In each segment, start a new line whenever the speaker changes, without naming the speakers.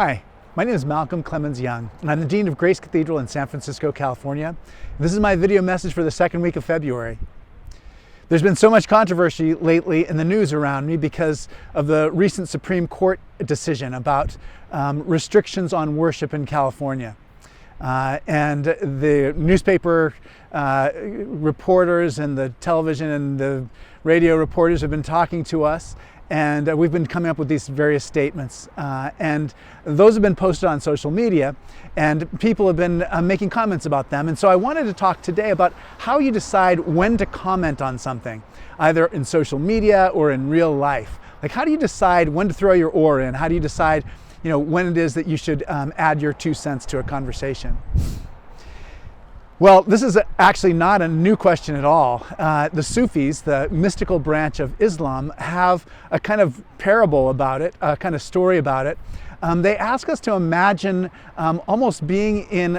Hi, my name is Malcolm Clemens Young, and I'm the Dean of Grace Cathedral in San Francisco, California. This is my video message for the second week of February. There's been so much controversy lately in the news around me because of the recent Supreme Court decision about restrictions on worship in California. And the newspaper reporters and the television and the radio reporters have been talking to us, and we've been coming up with these various statements. And those have been posted on social media, and people have been making comments about them. And so I wanted to talk today about how you decide when to comment on something, either in social media or in real life. Like, how do you decide when to throw your oar in? How do you decide when it is that you should add your 2 cents to a conversation? Well, this is actually not a new question at all. The Sufis, the mystical branch of Islam, have a kind of parable about it, a kind of story about it. They ask us to imagine almost being in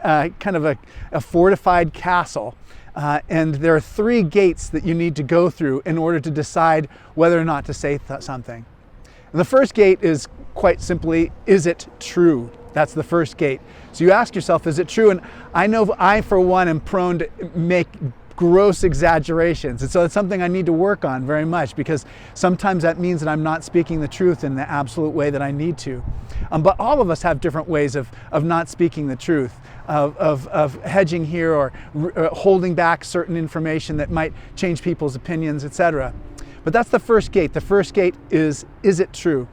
a kind of a fortified castle. And there are 3 gates that you need to go through in order to decide whether or not to say something. And the first gate is quite simply, is it true? That's the first gate. So you ask yourself, is it true? And I know I, for one, am prone to make gross exaggerations. And so it's something I need to work on very much, because sometimes that means that I'm not speaking the truth in the absolute way that I need to. But all of us have different ways of not speaking the truth, of hedging here or holding back certain information that might change people's opinions, etc. But that's the first gate. The first gate is it true?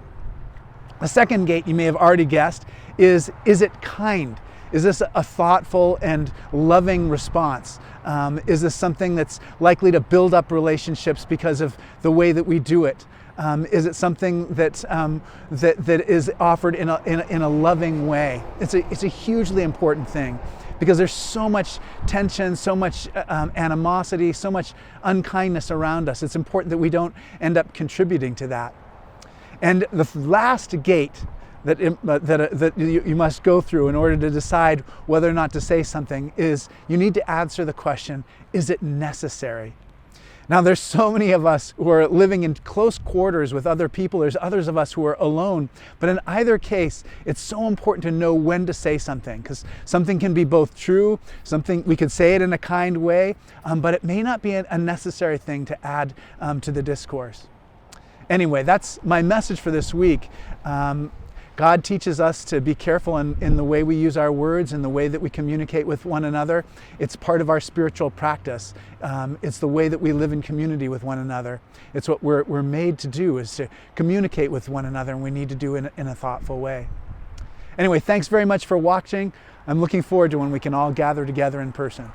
The second gate, you may have already guessed, is it kind? Is this a thoughtful and loving response? Is this something that's likely to build up relationships because of the way that we do it? Is it something that is offered in a loving way? It's a hugely important thing, because there's so much tension, so much animosity, so much unkindness around us. It's important that we don't end up contributing to that. And the last gate that you must go through in order to decide whether or not to say something is you need to answer the question, is it necessary? Now, there's so many of us who are living in close quarters with other people. There's others of us who are alone. But in either case, it's so important to know when to say something, because something can be both true, something we could say it in a kind way, but it may not be a necessary thing to add to the discourse. Anyway, that's my message for this week. God teaches us to be careful in the way we use our words and the way that we communicate with one another. It's part of our spiritual practice. It's the way that we live in community with one another. It's what we're made to do, is to communicate with one another, and we need to do it in a thoughtful way. Anyway, thanks very much for watching. I'm looking forward to when we can all gather together in person.